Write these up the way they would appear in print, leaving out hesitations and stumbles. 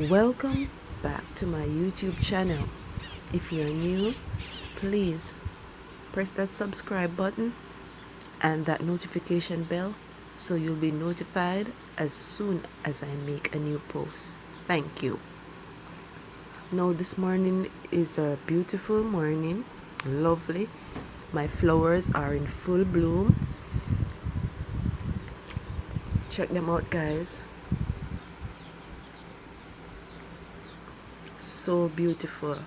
Welcome back to my YouTube channel. If you're new, please press that subscribe button and that notification bell so you'll be notified as soon as I make a new post. Thank you. Now this morning is a beautiful morning, lovely. My flowers are in full bloom. Check them out, guys. So beautiful.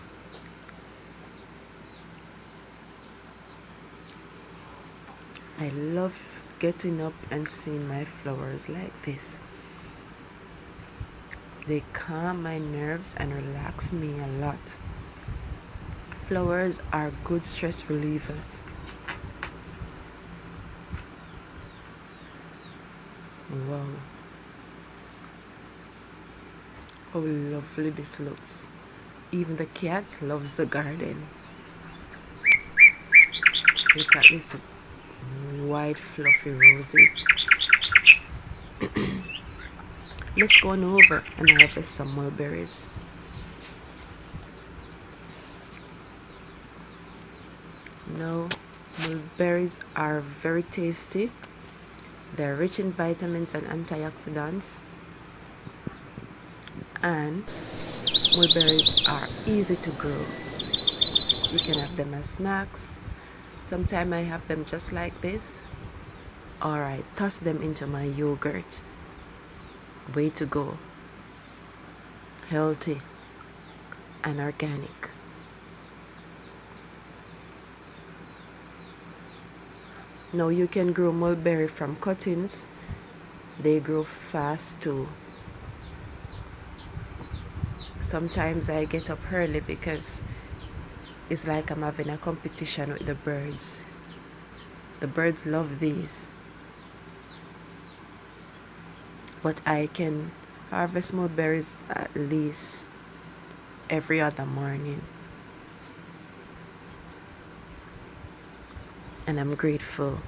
I love getting up and seeing my flowers like this. They calm my nerves and relax me a lot. Flowers are good stress relievers. Wow. How lovely this looks. Even the cat loves the garden. Look at these white fluffy roses. Let's go on over and harvest some mulberries. Now, mulberries are very tasty. They're rich in vitamins and antioxidants. And mulberries are easy to grow. You can have them as snacks. Sometimes I have them just like this, or I toss them into my yogurt. Way to go. Healthy and organic. Now you can grow mulberry from cuttings. They grow fast too. Sometimes I get up early because it's like I'm having a competition with the birds. The birds love these. But I can harvest mulberries at least every other morning. And I'm grateful.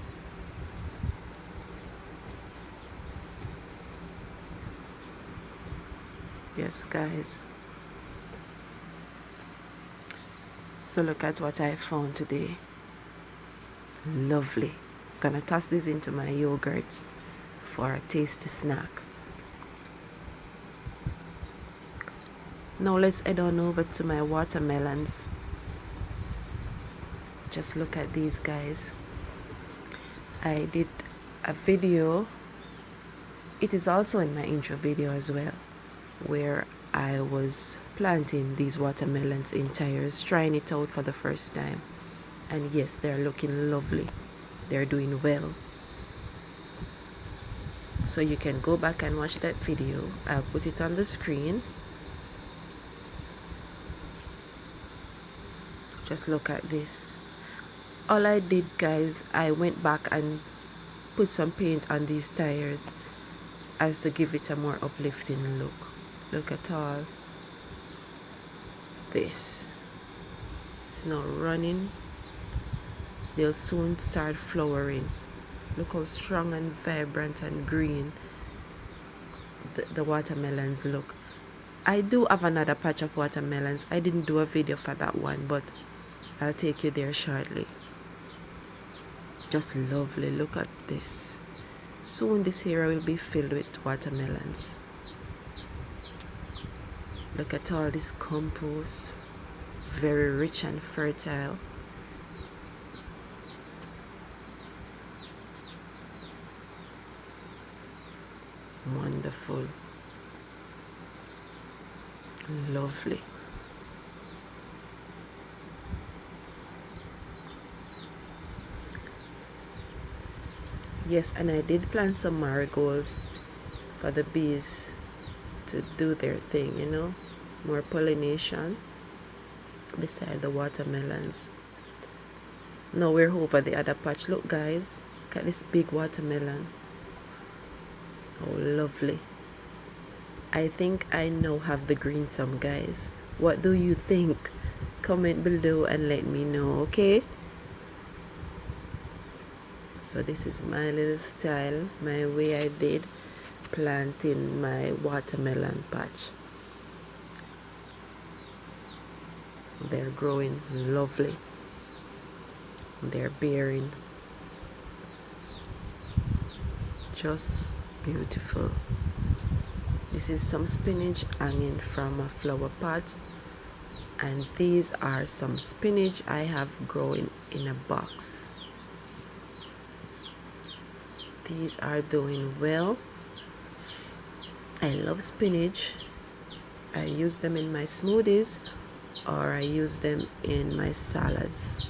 Yes, guys. So look at what I found today. Lovely. Gonna toss this into my yogurt for a tasty snack. Now let's head on over to my watermelons. Just look at these, guys. I did a video. It is also in my intro video as well, where I was planting these watermelons in tires, trying it out for the first time. And yes, they're looking lovely. They're doing well. So you can go back and watch that video. I'll put it on the screen. Just look at this. All I did, guys, I went back and put some paint on these tires as to give it a more uplifting look. Look at all this. It's now running. They'll soon start flowering. Look how strong and vibrant and green the watermelons look. I do have another patch of watermelons. I didn't do a video for that one, but I'll take you there shortly. Just lovely. Look at this. Soon this area will be filled with watermelons. Look at all this compost. Very rich and fertile. Wonderful. Lovely. Yes, and I did plant some marigolds for the bees to do their thing, you know, more pollination beside the watermelons. Now we're over the other patch. Look, guys, look at this big watermelon. Oh, lovely. I think I now have the green thumb, guys. What do you think? Comment below and let me know, okay? So this is my little style, my way I did planting my watermelon patch. They're growing lovely. They're bearing just beautiful. This is some spinach hanging from a flower pot, and these are some spinach I have growing in a box. These are doing well. I love spinach. I use them in my smoothies, or I use them in my salads.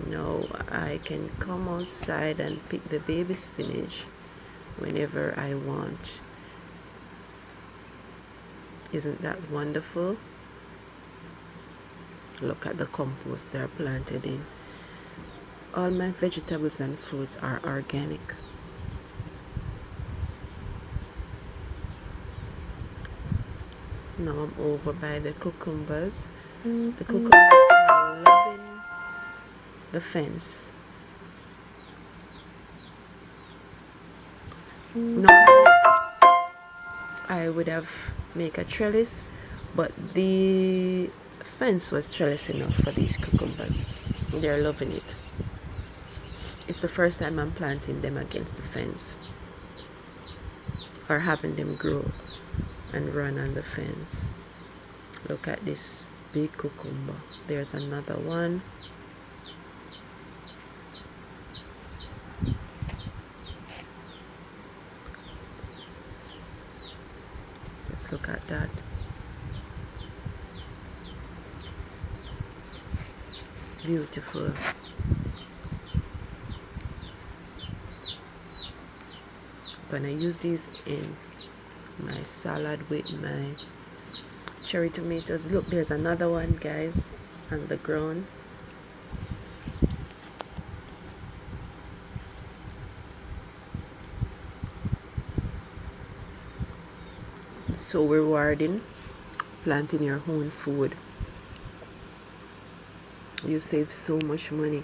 Now I can come outside and pick the baby spinach whenever I want. Isn't that wonderful? Look at the compost they're planted in. All my vegetables and fruits are organic. Now I'm over by the cucumbers. The cucumbers are loving the fence. Normally I would have make a trellis, but the fence was trellis enough for these cucumbers. They're loving it. It's the first time I'm planting them against the fence, or having them grow and run on the fence. Look at this big cucumber. There's another one. Let's look at that. Beautiful. I'm gonna use these in my salad with my cherry tomatoes. Look, there's another one, guys, on the ground. So rewarding planting your own food. You save so much money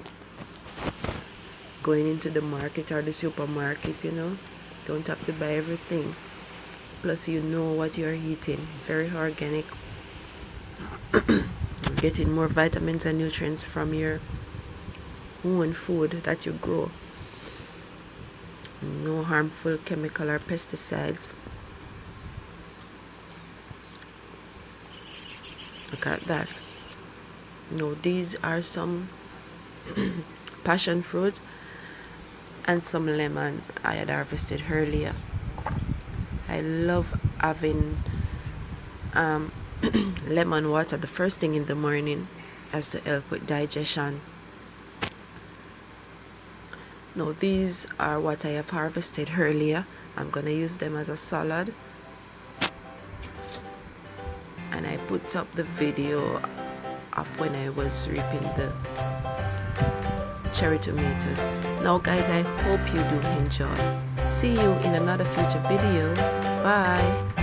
going into the market or the supermarket, you know. Don't have to buy everything. Plus you know what you're eating. Very organic. Getting more vitamins and nutrients from your own food that you grow. No harmful chemical or pesticides. Look at that. No, these are some passion fruit and some lemon I had harvested earlier. I love having lemon water the first thing in the morning as to help with digestion. Now these are what I have harvested earlier. I'm gonna use them as a salad, and I put up the video of when I was reaping the cherry tomatoes. Now guys, I hope you do enjoy. See you in another future video. Bye.